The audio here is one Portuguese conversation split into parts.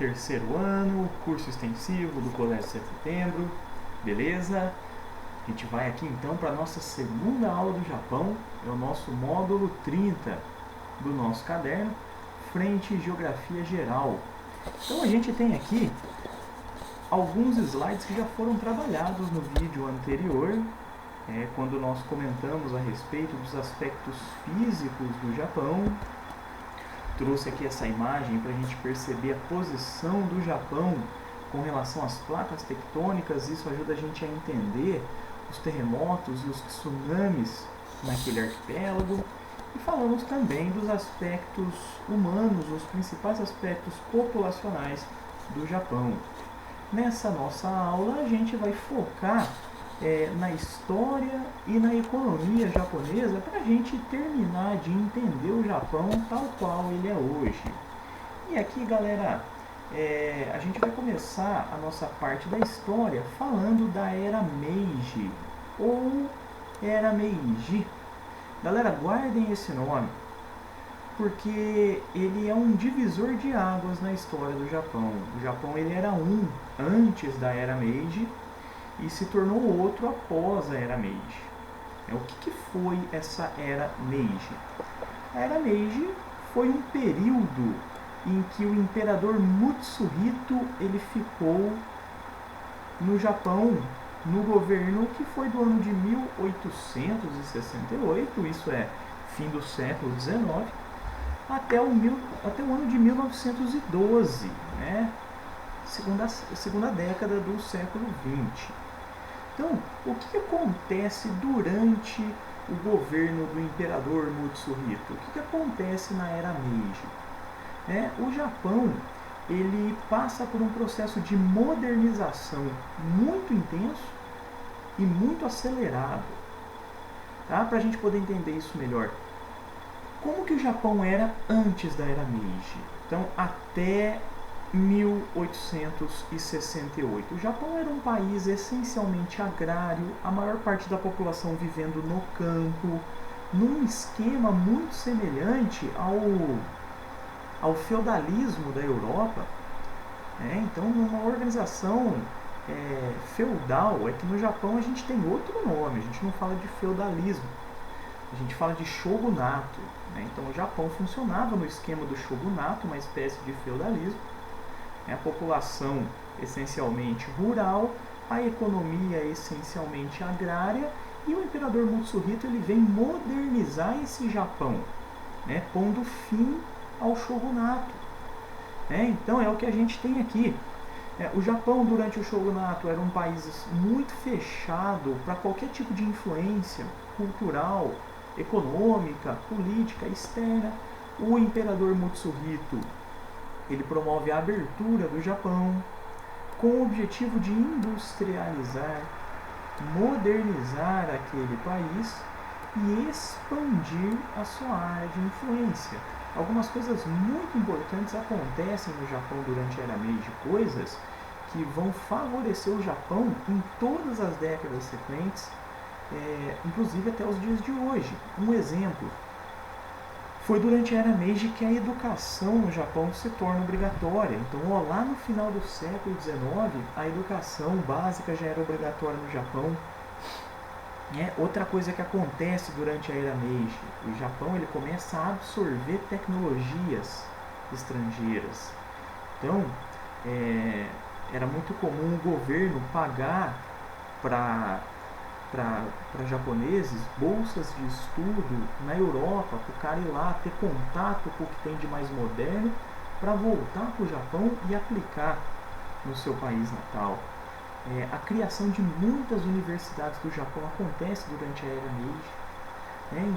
terceiro ano, curso extensivo do Colégio 7 de Setembro, beleza? A gente vai aqui então para a nossa segunda aula do Japão, é o nosso módulo 30 do nosso caderno, Frente Geografia Geral. Então a gente tem aqui alguns slides que já foram trabalhados no vídeo anterior, quando nós comentamos a respeito dos aspectos físicos do Japão. Trouxe aqui essa imagem para a gente perceber a posição do Japão com relação às placas tectônicas. Isso ajuda a gente a entender os terremotos e os tsunamis naquele arquipélago. E falamos também dos aspectos humanos, os principais aspectos populacionais do Japão. Nessa nossa aula a gente vai focar na história e na economia japonesa para a gente terminar de entender o Japão tal qual ele é hoje. E aqui, galera, a gente vai começar a nossa parte da história falando da Era Meiji ou Era Meiji. Galera, guardem esse nome porque ele é um divisor de águas na história do Japão. O Japão ele era um antes da Era Meiji e se tornou outro após a Era Meiji. O que foi essa Era Meiji? A Era Meiji foi um período em que o imperador Mutsuhito ele ficou no Japão, no governo que foi do ano de 1868, isso é, fim do século XIX, até o ano de 1912, né? segunda década do século XX. Então, o que acontece durante o governo do imperador Mutsuhito? O que acontece na Era Meiji? O Japão ele passa por um processo de modernização muito intenso e muito acelerado. Tá? Para a gente poder entender isso melhor. Como que o Japão era antes da Era Meiji? Então, até 1868. O Japão era um país essencialmente agrário, a maior parte da população vivendo no campo, num esquema muito semelhante ao feudalismo da Europa. Então, numa organização feudal, é que no Japão a gente tem outro nome, a gente não fala de feudalismo, a gente fala de shogunato. Então, o Japão funcionava no esquema do shogunato, uma espécie de feudalismo. A população essencialmente rural, a economia essencialmente agrária, e o imperador Mutsuhito ele vem modernizar esse Japão, pondo fim ao shogunato. Então é o que a gente tem aqui. O Japão durante o shogunato era um país muito fechado para qualquer tipo de influência cultural, econômica, política, externa. O imperador Mutsuhito ele promove a abertura do Japão com o objetivo de industrializar, modernizar aquele país e expandir a sua área de influência. Algumas coisas muito importantes acontecem no Japão durante a Era Meiji, coisas que vão favorecer o Japão em todas as décadas sequentes, inclusive até os dias de hoje. Um exemplo. Foi durante a Era Meiji que a educação no Japão se torna obrigatória. Então, lá no final do século XIX, a educação básica já era obrigatória no Japão. Outra coisa que acontece durante a Era Meiji, o Japão ele começa a absorver tecnologias estrangeiras. Então, era muito comum o governo pagar para japoneses bolsas de estudo na Europa, para o cara ir lá ter contato com o que tem de mais moderno, para voltar para o Japão e aplicar no seu país natal. A criação de muitas universidades do Japão acontece durante a Era Meiji.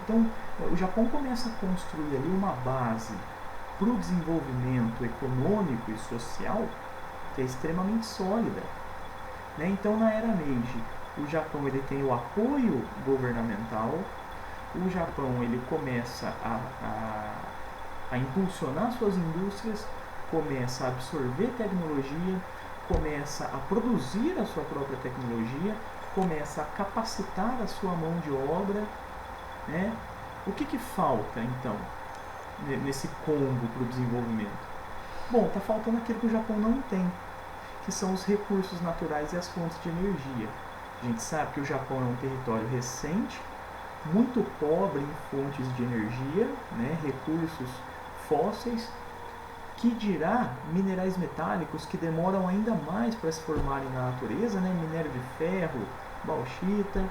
Então, o Japão começa a construir ali uma base para o desenvolvimento econômico e social que é extremamente sólida. Então, na Era Meiji, o Japão ele tem o apoio governamental, o Japão ele começa a impulsionar suas indústrias, começa a absorver tecnologia, começa a produzir a sua própria tecnologia, começa a capacitar a sua mão de obra. O que falta, então, nesse combo para o desenvolvimento? Bom, está faltando aquilo que o Japão não tem, que são os recursos naturais e as fontes de energia. A gente sabe que o Japão é um território recente, muito pobre em fontes de energia, né, recursos fósseis, que dirá minerais metálicos que demoram ainda mais para se formarem na natureza, né, minério de ferro, bauxita.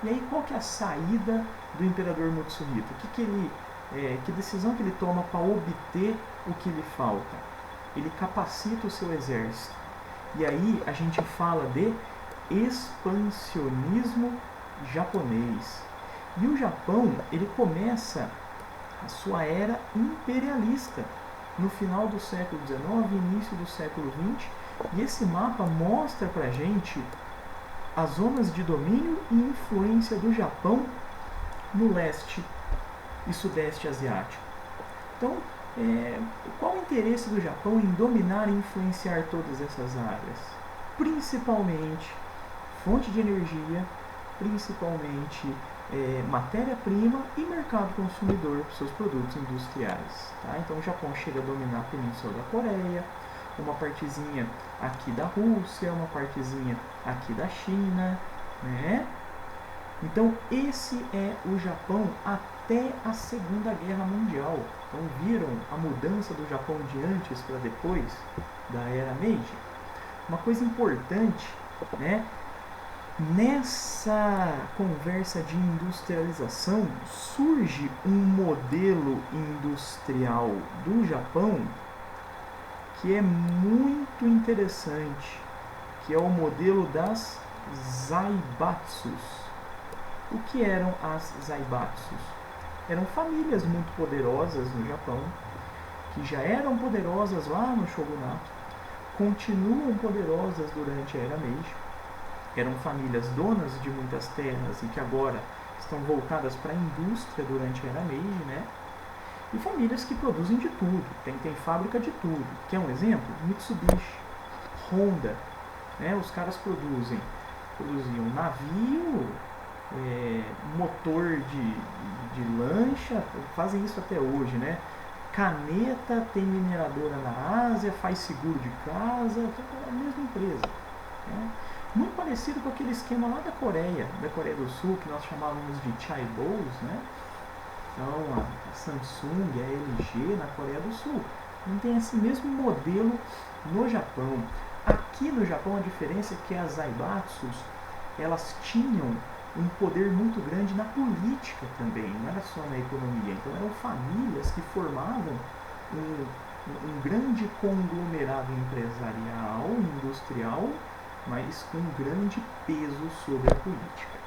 E aí qual que é a saída do imperador Mutsuhito? Que decisão que ele toma para obter o que lhe falta? Ele capacita o seu exército. E aí a gente fala de expansionismo japonês. E o Japão, ele começa a sua era imperialista no final do século XIX e início do século XX. E esse mapa mostra pra gente as zonas de domínio e influência do Japão no leste e sudeste asiático. Então, qual o interesse do Japão em dominar e influenciar todas essas áreas? Principalmente fonte de energia, principalmente matéria-prima e mercado consumidor para seus produtos industriais. Tá? Então o Japão chega a dominar a Península da Coreia, uma partezinha aqui da Rússia, uma partezinha aqui da China, né? Então esse é o Japão até a Segunda Guerra Mundial. Então viram a mudança do Japão de antes para depois da era Meiji? Uma coisa importante, né? Nessa conversa de industrialização surge um modelo industrial do Japão que é muito interessante, que é o modelo das zaibatsus. O que eram as zaibatsus? Eram famílias muito poderosas no Japão, que já eram poderosas lá no shogunato, continuam poderosas durante a era Meiji. Eram famílias donas de muitas terras e que agora estão voltadas para a indústria durante a era Meiji, né? E famílias que produzem de tudo, tem fábrica de tudo. Quer um exemplo? Mitsubishi, Honda, né? Os caras produziam navio, motor de lancha, fazem isso até hoje, né? Caneta, tem mineradora na Ásia, faz seguro de casa, é a mesma empresa, né? Muito parecido com aquele esquema lá da Coreia do Sul, que nós chamávamos de chaebols, né? Então a Samsung, a LG na Coreia do Sul. Não tem esse mesmo modelo no Japão. Aqui no Japão a diferença é que as zaibatsus, elas tinham um poder muito grande na política também, não era só na economia. Então eram famílias que formavam um grande conglomerado empresarial, industrial, mas com um grande peso sobre a política.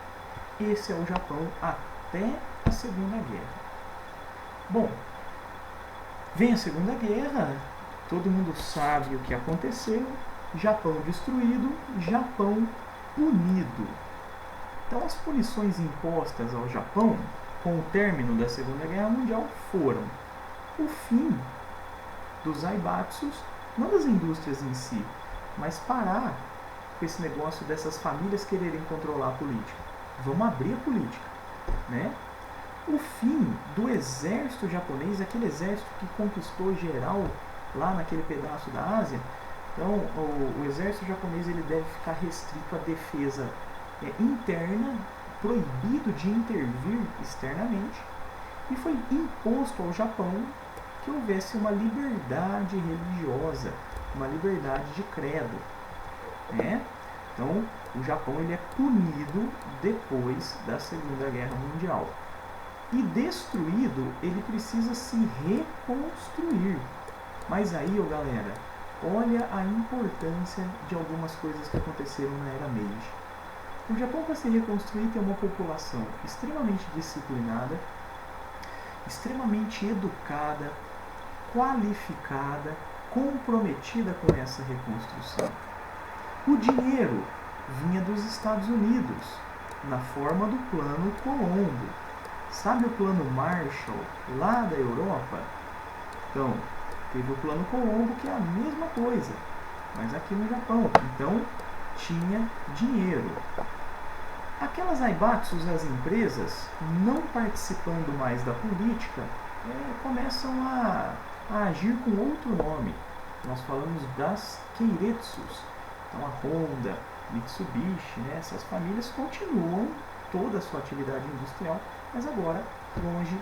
Esse é o Japão até a Segunda Guerra. Bom, vem a Segunda Guerra, todo mundo sabe o que aconteceu, Japão destruído, Japão punido. Então as punições impostas ao Japão com o término da Segunda Guerra Mundial foram o fim dos zaibatsus, não das indústrias em si, mas parar com esse negócio dessas famílias quererem controlar a política. Vamos abrir a política, né? O fim do exército japonês, aquele exército que conquistou geral lá naquele pedaço da Ásia. Então o exército japonês ele deve ficar restrito à defesa interna, proibido de intervir externamente, e foi imposto ao Japão que houvesse uma liberdade religiosa, uma liberdade de credo, né? Então o Japão ele é punido depois da Segunda Guerra Mundial, e destruído ele precisa se reconstruir. Mas aí, galera, olha a importância de algumas coisas que aconteceram na era Meiji. O Japão, para se reconstruir, tem uma população extremamente disciplinada, extremamente educada, qualificada, comprometida com essa reconstrução. O dinheiro vinha dos Estados Unidos, na forma do Plano Colombo. Sabe o Plano Marshall, lá da Europa? Então, teve o Plano Colombo, que é a mesma coisa, mas aqui no Japão. Então, tinha dinheiro. Aquelas zaibatsus, as empresas, não participando mais da política, começam a agir com outro nome. nós falamos das Keiretsus. Então a Honda, Mitsubishi, né, essas famílias continuam toda a sua atividade industrial, mas agora longe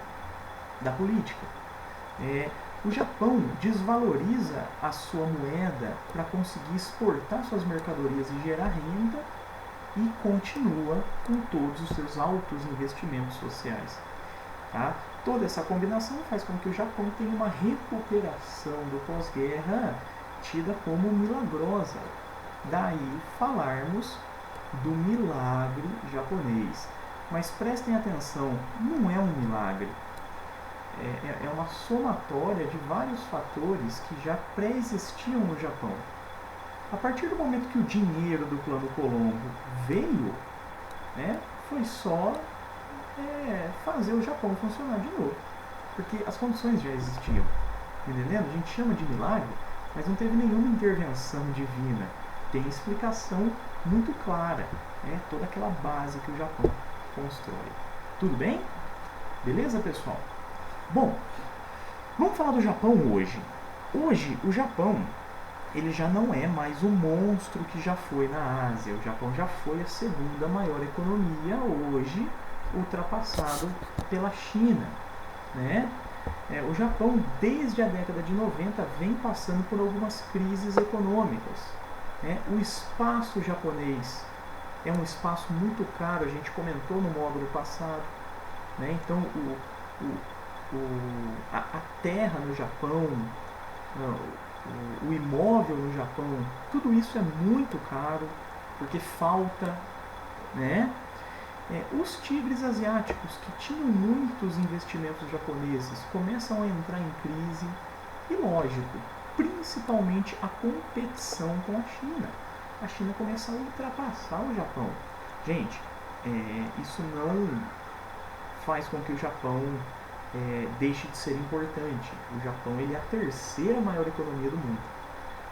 da política. O Japão desvaloriza a sua moeda para conseguir exportar suas mercadorias e gerar renda e continua com todos os seus altos investimentos sociais. Tá? Toda essa combinação faz com que o Japão tenha uma recuperação do pós-guerra tida como milagrosa. Daí falarmos do milagre japonês. Mas prestem atenção, não é um milagre. É uma somatória de vários fatores que já pré-existiam no Japão. A partir do momento que o dinheiro do Plano Colombo veio, foi só fazer o Japão funcionar de novo. Porque as condições já existiam. Entendendo? A gente chama de milagre, mas não teve nenhuma intervenção divina. Tem explicação muito clara. Toda aquela base que o Japão constrói. Tudo bem? Beleza, pessoal? Bom, vamos falar do Japão hoje. Hoje, o Japão ele já não é mais o monstro que já foi na Ásia. O Japão já foi a segunda maior economia, hoje ultrapassado pela China. O Japão, desde a década de 90, vem passando por algumas crises econômicas. O espaço japonês é um espaço muito caro, a gente comentou no módulo passado. Então, a terra no Japão, o imóvel no Japão, tudo isso é muito caro, porque falta, os tigres asiáticos, que tinham muitos investimentos japoneses, começam a entrar em crise, e lógico, principalmente a competição com a China. A China começa a ultrapassar o Japão. Gente, isso não faz com que o Japão deixe de ser importante. O Japão ele é a terceira maior economia do mundo,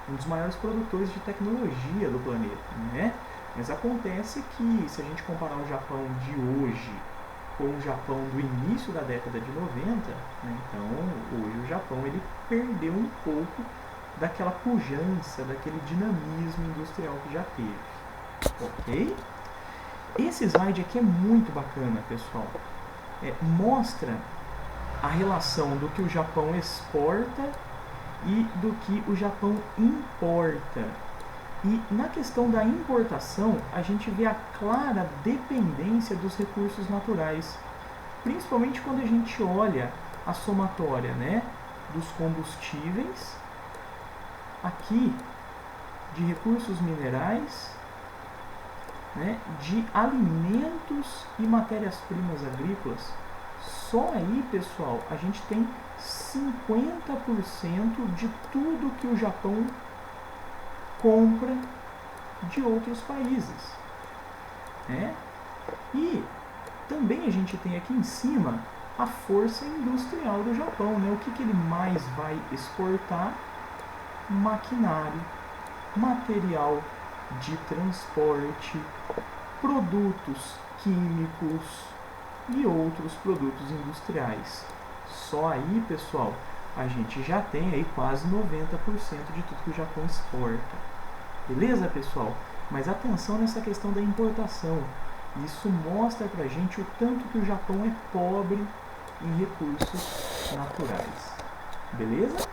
um dos maiores produtores de tecnologia do planeta, Mas acontece que, se a gente comparar o Japão de hoje com o Japão do início da década de 90, então hoje o Japão ele perdeu um pouco daquela pujança, daquele dinamismo industrial que já teve. Ok? Esse slide aqui é muito bacana, pessoal. Mostra a relação do que o Japão exporta e do que o Japão importa. E na questão da importação, a gente vê a clara dependência dos recursos naturais, principalmente quando a gente olha a somatória, dos combustíveis, aqui de recursos minerais, de alimentos e matérias-primas agrícolas. Só aí, pessoal, a gente tem 50% de tudo que o Japão compra de outros países. E também a gente tem aqui em cima a força industrial do Japão. O que ele mais vai exportar? Maquinário, material de transporte, produtos químicos e outros produtos industriais. Só aí, pessoal, a gente já tem aí quase 90% de tudo que o Japão exporta. Beleza, pessoal? Mas atenção nessa questão da importação. Isso mostra pra gente o tanto que o Japão é pobre em recursos naturais. Beleza?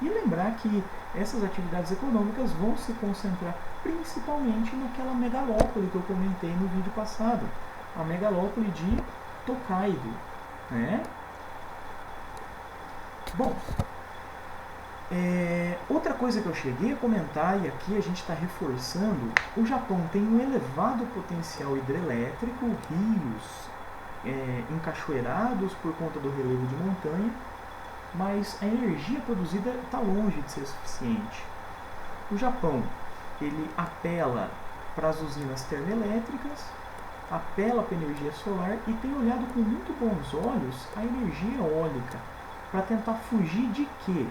E lembrar que essas atividades econômicas vão se concentrar principalmente naquela megalópole que eu comentei no vídeo passado, a megalópole de Tokaido. Bom, outra coisa que eu cheguei a comentar, e aqui a gente está reforçando, o Japão tem um elevado potencial hidrelétrico, rios encachoeirados por conta do relevo de montanha, mas a energia produzida está longe de ser suficiente. O Japão ele apela para as usinas termoelétricas, apela para a energia solar e tem olhado com muito bons olhos a energia eólica, para tentar fugir de quê?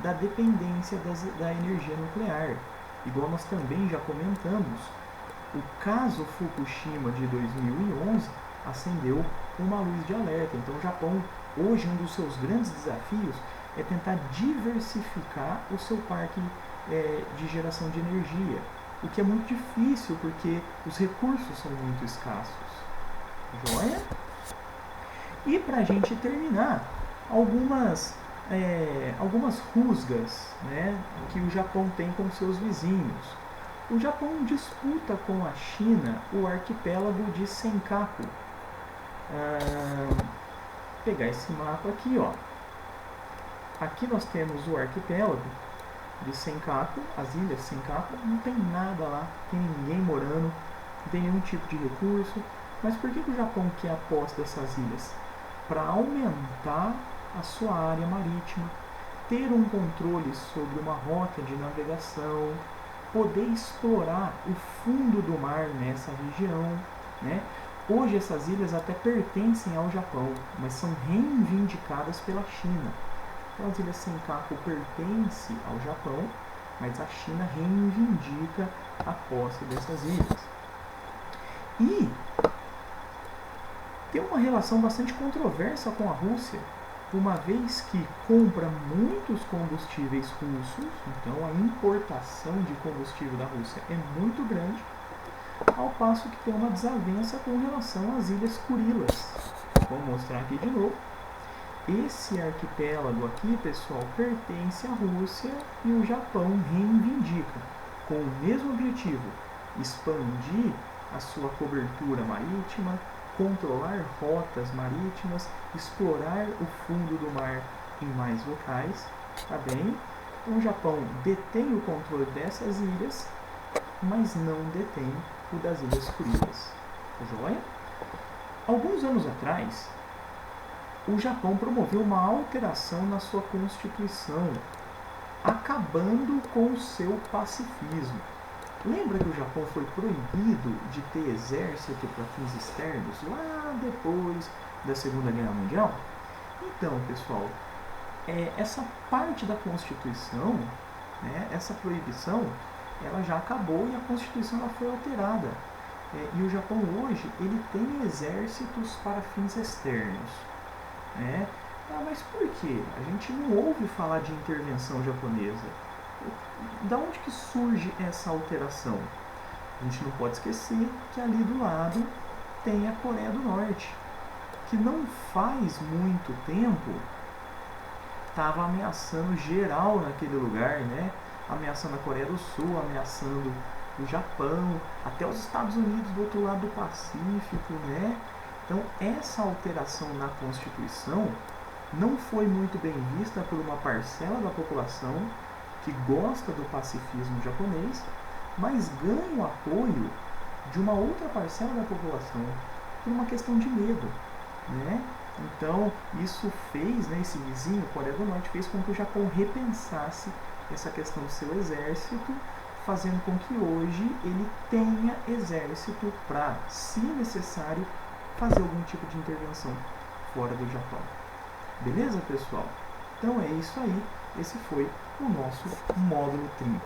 Da dependência da energia nuclear. Igual nós também já comentamos, o caso Fukushima de 2011 acendeu uma luz de alerta. Então o Japão, hoje, um dos seus grandes desafios é tentar diversificar o seu parque de geração de energia, o que é muito difícil porque os recursos são muito escassos. Joia? E para a gente terminar, algumas rusgas, né, que o Japão tem com seus vizinhos. O Japão disputa com a China o arquipélago de Senkaku. Pegar esse mapa aqui, ó. Aqui nós temos o arquipélago de Senkaku, as ilhas Senkaku. Não tem nada lá, não tem ninguém morando, não tem nenhum tipo de recurso. Mas por que o Japão quer a posse dessas ilhas? Para aumentar a sua área marítima, ter um controle sobre uma rota de navegação, poder explorar o fundo do mar nessa região, né? Hoje essas ilhas até pertencem ao Japão, mas são reivindicadas pela China. Então as ilhas Senkaku pertencem ao Japão, mas a China reivindica a posse dessas ilhas. E tem uma relação bastante controversa com a Rússia, uma vez que compra muitos combustíveis russos, então a importação de combustível da Rússia é muito grande, ao passo que tem uma desavença com relação às Ilhas Kurilas. Vou mostrar aqui de novo. Esse arquipélago aqui, pessoal, pertence à Rússia e o Japão reivindica, com o mesmo objetivo, expandir a sua cobertura marítima, controlar rotas marítimas, explorar o fundo do mar em mais locais, tá bem? Então, o Japão detém o controle dessas ilhas, mas não detém o das Ilhas Kurilas. Joia? Alguns anos atrás, o Japão promoveu uma alteração na sua constituição, acabando com o seu pacifismo. Lembra que o Japão foi proibido de ter exército para fins externos lá depois da Segunda Guerra Mundial? Então, pessoal, essa parte da Constituição, né, essa proibição, ela já acabou e a Constituição ela foi alterada. E o Japão hoje ele tem exércitos para fins externos. Né? Mas por quê? A gente não ouve falar de intervenção japonesa. Da onde que surge essa alteração? A gente não pode esquecer que ali do lado tem a Coreia do Norte, que não faz muito tempo estava ameaçando geral naquele lugar, né? Ameaçando a Coreia do Sul, ameaçando o Japão, até os Estados Unidos do outro lado do Pacífico, né? Então essa alteração na Constituição não foi muito bem vista por uma parcela da população que gosta do pacifismo japonês, mas ganha o apoio de uma outra parcela da população por uma questão de medo, né? Então isso fez, né, esse vizinho, Coreia do Norte, fez com que o Japão repensasse essa questão do seu exército, fazendo com que hoje ele tenha exército para, se necessário, fazer algum tipo de intervenção fora do Japão. Beleza, pessoal? Então é isso aí. Esse foi o nosso módulo 30.